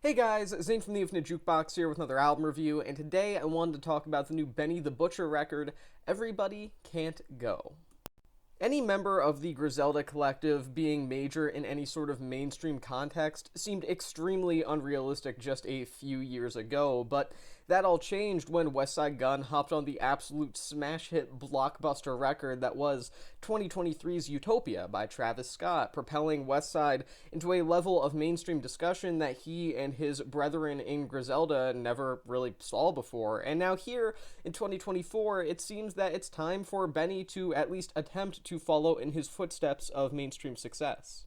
Hey guys, Zane from the Infinite Jukebox here with another album review, and today I wanted to talk about the new Benny the Butcher record, Everybody Can't Go. Any member of the Griselda collective being major in any sort of mainstream context seemed extremely unrealistic just a few years ago, but that all changed when Westside Gunn hopped on the absolute smash hit blockbuster record that was 2023's Utopia by Travis Scott, propelling Westside into a level of mainstream discussion that he and his brethren in Griselda never really saw before. And now here in 2024, it seems that it's time for Benny to at least attempt to follow in his footsteps of mainstream success.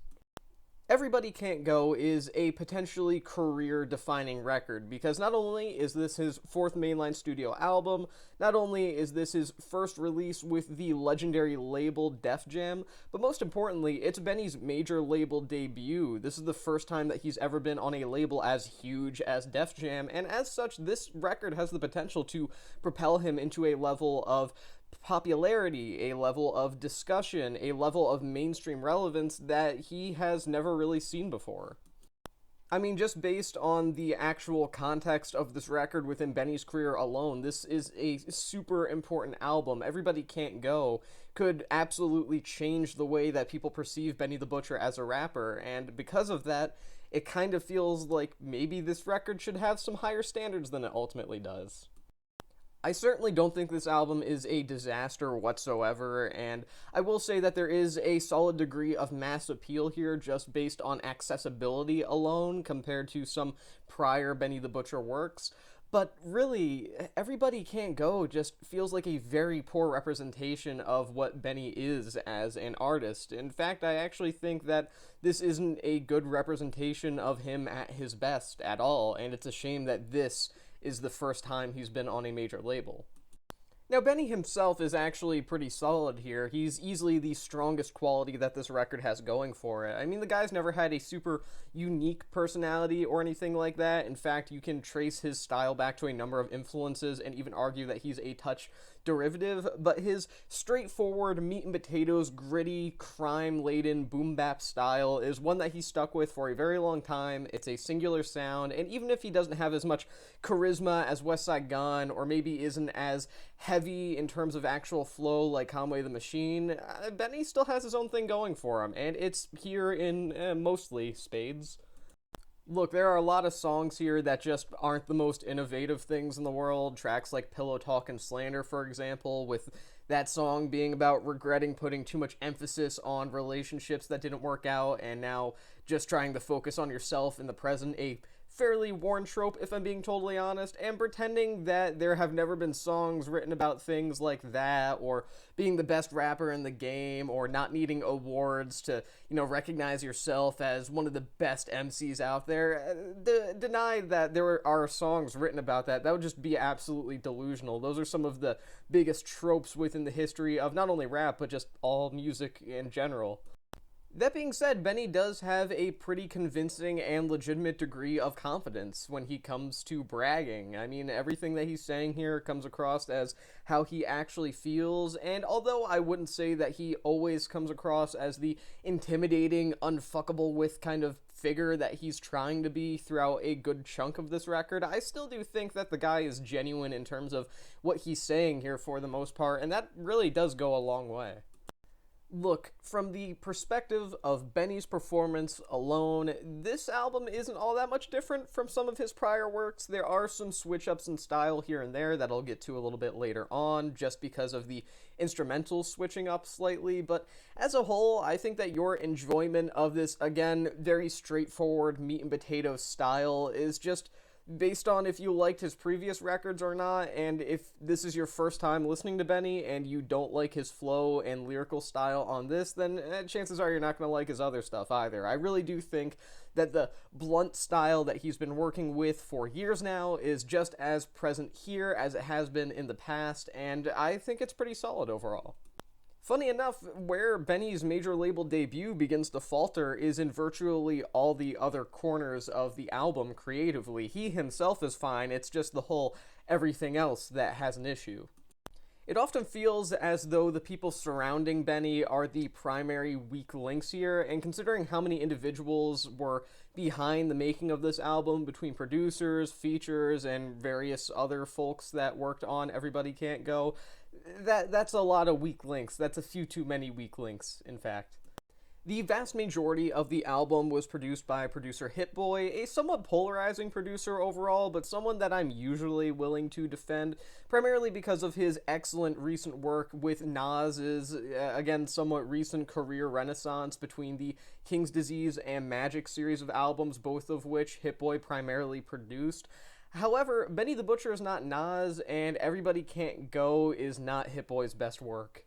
Everybody Can't Go is a potentially career-defining record because not only is this his fourth mainline studio album, not only is this his first release with the legendary label Def Jam, but most importantly, it's Benny's major label debut. This is the first time that he's ever been on a label as huge as Def Jam, and as such, this record has the potential to propel him into a level of popularity, a level of discussion, a level of mainstream relevance that he has never really seen before. I mean, just based on the actual context of this record within Benny's career alone, this is a super important album. Everybody Can't Go could absolutely change the way that people perceive Benny the Butcher as a rapper, and because of that, it kind of feels like maybe this record should have some higher standards than it ultimately does. I certainly don't think this album is a disaster whatsoever, and I will say that there is a solid degree of mass appeal here just based on accessibility alone compared to some prior Benny the Butcher works. But really, Everybody Can't Go just feels like a very poor representation of what Benny is as an artist. In fact, I actually think that this isn't a good representation of him at his best at all, and it's a shame that this is the first time he's been on a major label. Now, Benny himself is actually pretty solid here. He's easily the strongest quality that this record has going for it. I mean, the guy's never had a super unique personality or anything like that. In fact, you can trace his style back to a number of influences and even argue that he's a touch derivative, but his straightforward, meat and potatoes, gritty, crime-laden boom bap style is one that he stuck with for a very long time. It's a singular sound, and even if he doesn't have as much charisma as Westside Gunn, or maybe isn't as heavy in terms of actual flow like Conway the Machine, Benny still has his own thing going for him, and it's here in mostly spades. Look, there are a lot of songs here that just aren't the most innovative things in the world. Tracks like Pillow Talk and Slander, for example, with that song being about regretting putting too much emphasis on relationships that didn't work out and now just trying to focus on yourself in the present, a fairly worn trope, if I'm being totally honest, and pretending that there have never been songs written about things like that, or being the best rapper in the game, or not needing awards to, recognize yourself as one of the best MCs out there. Deny that there are songs written about that. That would just be absolutely delusional. Those are some of the biggest tropes within the history of not only rap, but just all music in general. That being said, Benny does have a pretty convincing and legitimate degree of confidence when he comes to bragging. I mean, everything that he's saying here comes across as how he actually feels, and although I wouldn't say that he always comes across as the intimidating, unfuckable with kind of figure that he's trying to be throughout a good chunk of this record, I still do think that the guy is genuine in terms of what he's saying here for the most part, and that really does go a long way. Look, from the perspective of Benny's performance alone, this album isn't all that much different from some of his prior works. There are some switch-ups in style here and there that I'll get to a little bit later on, just because of the instrumentals switching up slightly, but as a whole, I think that your enjoyment of this, again, very straightforward meat and potatoes style is just based on if you liked his previous records or not, and if this is your first time listening to Benny and you don't like his flow and lyrical style on this, then chances are you're not going to like his other stuff either. I really do think that the blunt style that he's been working with for years now is just as present here as it has been in the past, and I think it's pretty solid overall. Funny enough, where Benny's major label debut begins to falter is in virtually all the other corners of the album creatively. He himself is fine, it's just the whole everything else that has an issue. It often feels as though the people surrounding Benny are the primary weak links here, and considering how many individuals were behind the making of this album, between producers, features, and various other folks that worked on Everybody Can't Go, that's a lot of weak links. That's a few too many weak links, in fact. The vast majority of the album was produced by producer Hit Boy, a somewhat polarizing producer overall, but someone that I'm usually willing to defend, primarily because of his excellent recent work with Nas's, again, somewhat recent career renaissance between the King's Disease and Magic series of albums, both of which Hit Boy primarily produced. However, Benny the Butcher is not Nas, and Everybody Can't Go is not Hit Boy's best work.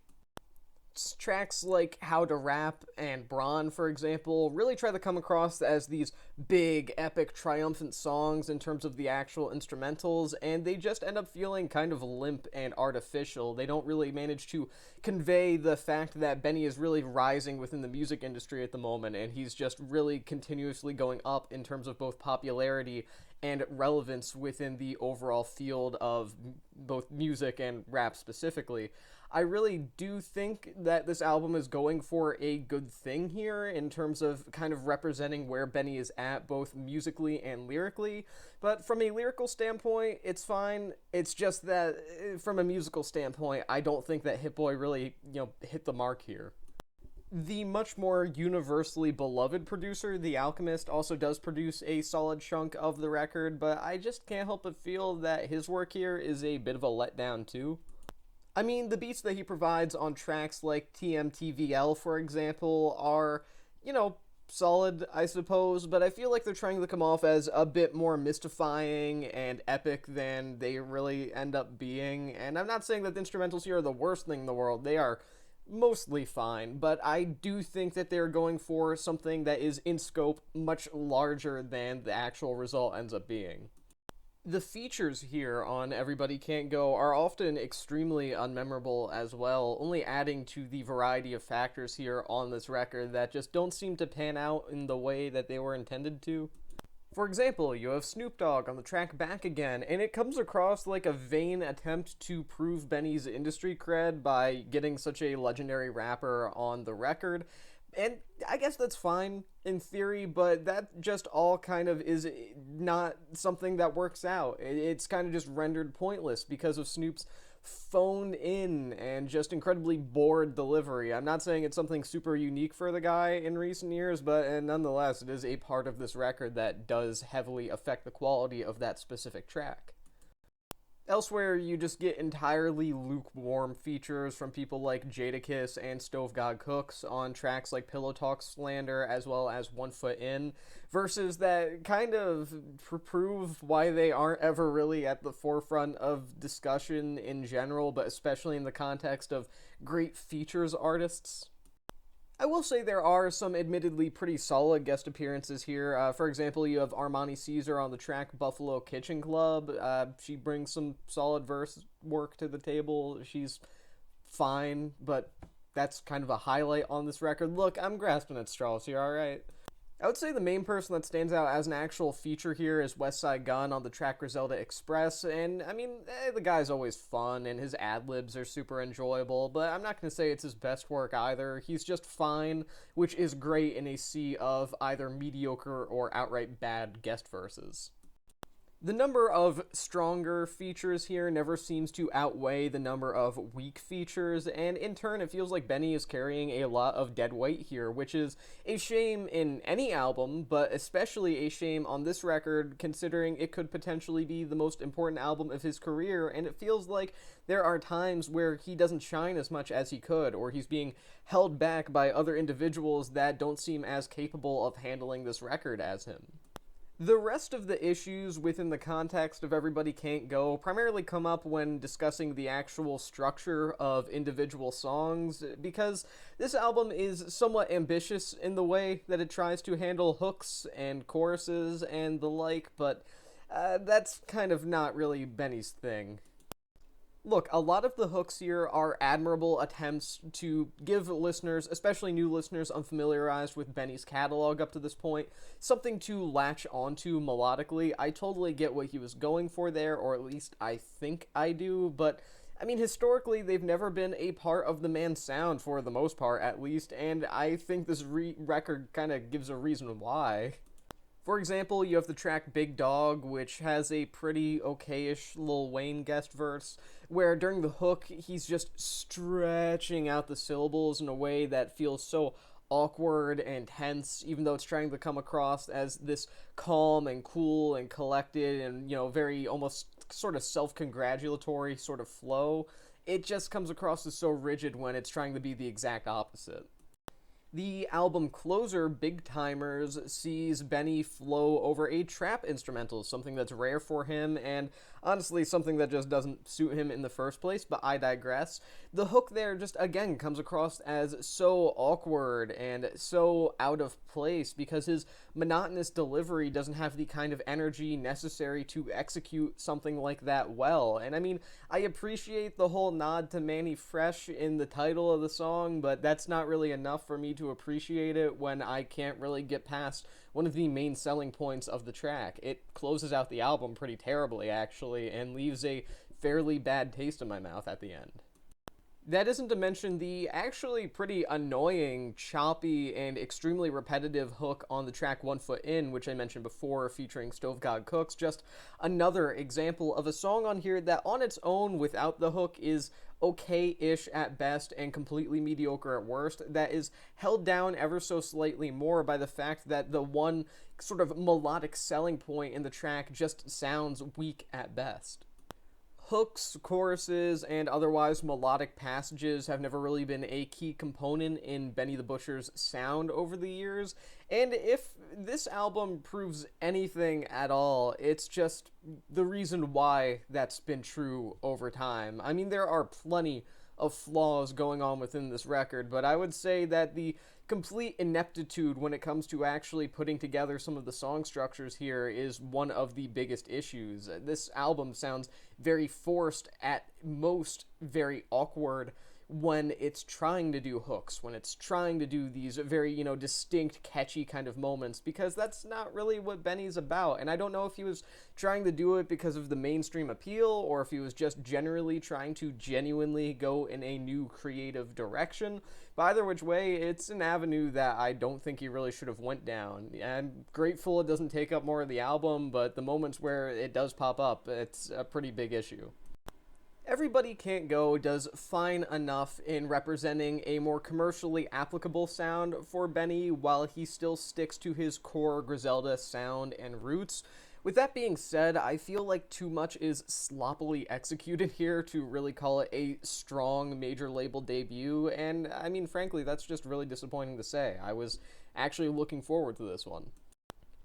Tracks like How to Rap and Brawn, for example, really try to come across as these big, epic, triumphant songs in terms of the actual instrumentals, and they just end up feeling kind of limp and artificial. They don't really manage to convey the fact that Benny is really rising within the music industry at the moment, and he's just really continuously going up in terms of both popularity and relevance within the overall field of both music and rap specifically. I really do think that this album is going for a good thing here in terms of kind of representing where Benny is at, both musically and lyrically. But from a lyrical standpoint, it's fine. It's just that from a musical standpoint, I don't think that Hit Boy really, hit the mark here. The much more universally beloved producer, The Alchemist, also does produce a solid chunk of the record, but I just can't help but feel that his work here is a bit of a letdown too. I mean, the beats that he provides on tracks like TMTVL, for example, are, solid, I suppose, but I feel like they're trying to come off as a bit more mystifying and epic than they really end up being. And I'm not saying that the instrumentals here are the worst thing in the world. They are mostly fine, but I do think that they're going for something that is in scope much larger than the actual result ends up being. The features here on Everybody Can't Go are often extremely unmemorable as well, only adding to the variety of factors here on this record that just don't seem to pan out in the way that they were intended to. For example, you have Snoop Dogg on the track Back Again, and it comes across like a vain attempt to prove Benny's industry cred by getting such a legendary rapper on the record. And I guess that's fine in theory, but that just all kind of is not something that works out. It's kind of just rendered pointless because of Snoop's phoned in and just incredibly bored delivery. I'm not saying it's something super unique for the guy in recent years, but nonetheless, it is a part of this record that does heavily affect the quality of that specific track. Elsewhere, you just get entirely lukewarm features from people like Jadakiss and Stove God Cooks on tracks like Pillow Talk Slander as well as One Foot In, verses that kind of prove why they aren't ever really at the forefront of discussion in general, but especially in the context of great features artists. I will say there are some admittedly pretty solid guest appearances here. For example, you have Armani Caesar on the track Buffalo Kitchen Club. She brings some solid verse work to the table. She's fine, but that's kind of a highlight on this record. Look, I'm grasping at straws here, alright? I would say the main person that stands out as an actual feature here is Westside Gunn on the track Griselda Express, and I mean, the guy's always fun, and his ad-libs are super enjoyable, but I'm not going to say it's his best work either. He's just fine, which is great in a sea of either mediocre or outright bad guest verses. The number of stronger features here never seems to outweigh the number of weak features, and in turn it feels like Benny is carrying a lot of dead weight here, which is a shame in any album, but especially a shame on this record considering it could potentially be the most important album of his career, and it feels like there are times where he doesn't shine as much as he could, or he's being held back by other individuals that don't seem as capable of handling this record as him. The rest of the issues within the context of Everybody Can't Go primarily come up when discussing the actual structure of individual songs, because this album is somewhat ambitious in the way that it tries to handle hooks and choruses and the like, but that's kind of not really Benny's thing. Look, a lot of the hooks here are admirable attempts to give listeners, especially new listeners unfamiliarized with Benny's catalog up to this point, something to latch onto melodically. I totally get what he was going for there, or at least I think I do, but I mean, historically, they've never been a part of the man's sound, for the most part, at least, and I think this record kind of gives a reason why. For example, you have the track Big Dog, which has a pretty okay-ish Lil Wayne guest verse, where during the hook, he's just stretching out the syllables in a way that feels so awkward and tense, even though it's trying to come across as this calm and cool and collected and, very almost sort of self-congratulatory sort of flow. It just comes across as so rigid when it's trying to be the exact opposite. The album closer, Big Timers, sees Benny flow over a trap instrumental, something that's rare for him, and honestly something that just doesn't suit him in the first place, but I digress. The hook there just, again, comes across as so awkward and so out of place because his monotonous delivery doesn't have the kind of energy necessary to execute something like that well. And I mean, I appreciate the whole nod to Manny Fresh in the title of the song, but that's not really enough for me to appreciate it when I can't really get past one of the main selling points of the track. It closes out the album pretty terribly, actually, and leaves a fairly bad taste in my mouth at the end. That isn't to mention the actually pretty annoying, choppy, and extremely repetitive hook on the track One Foot In, which I mentioned before, featuring Stove God Cooks. Just another example of a song on here that on its own, without the hook, is okay-ish at best and completely mediocre at worst, that is held down ever so slightly more by the fact that the one sort of melodic selling point in the track just sounds weak at best. Hooks, choruses, and otherwise melodic passages have never really been a key component in Benny the Butcher's sound over the years, and if this album proves anything at all, it's just the reason why that's been true over time. I mean, there are plenty of flaws going on within this record, but I would say that the complete ineptitude when it comes to actually putting together some of the song structures here is one of the biggest issues. This album sounds very forced, at most very awkward, when it's trying to do hooks, when it's trying to do these very, distinct, catchy kind of moments, because that's not really what Benny's about. And I don't know if he was trying to do it because of the mainstream appeal, or if he was just generally trying to genuinely go in a new creative direction. But either which way, it's an avenue that I don't think he really should have went down. I'm grateful it doesn't take up more of the album, but the moments where it does pop up, it's a pretty big issue. Everybody Can't Go does fine enough in representing a more commercially applicable sound for Benny while he still sticks to his core Griselda sound and roots. With that being said, I feel like too much is sloppily executed here to really call it a strong major label debut, and I mean, frankly, that's just really disappointing to say. I was actually looking forward to this one.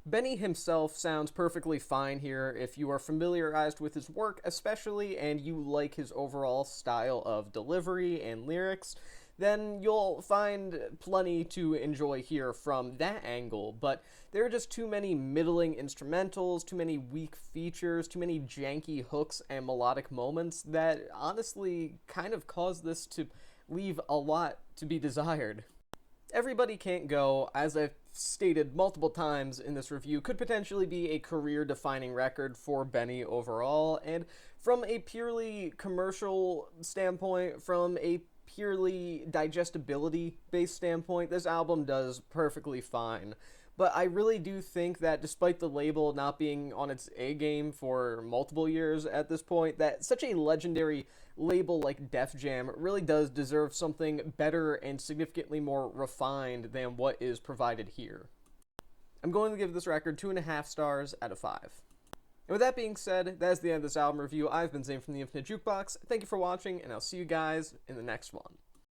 Benny himself sounds perfectly fine here if you are familiarized with his work especially and you like his overall style of delivery and lyrics, then you'll find plenty to enjoy here from that angle, but there are just too many middling instrumentals, too many weak features, too many janky hooks and melodic moments that honestly kind of cause this to leave a lot to be desired. Everybody Can't Go, as I've stated multiple times in this review, could potentially be a career-defining record for Benny overall, and from a purely commercial standpoint, from a purely digestibility-based standpoint, this album does perfectly fine. But I really do think that despite the label not being on its A-game for multiple years at this point, that such a legendary label like Def Jam really does deserve something better and significantly more refined than what is provided here. I'm going to give this record 2.5 stars out of 5. And with that being said, that is the end of this album review. I've been Zane from the Infinite Jukebox. Thank you for watching, and I'll see you guys in the next one.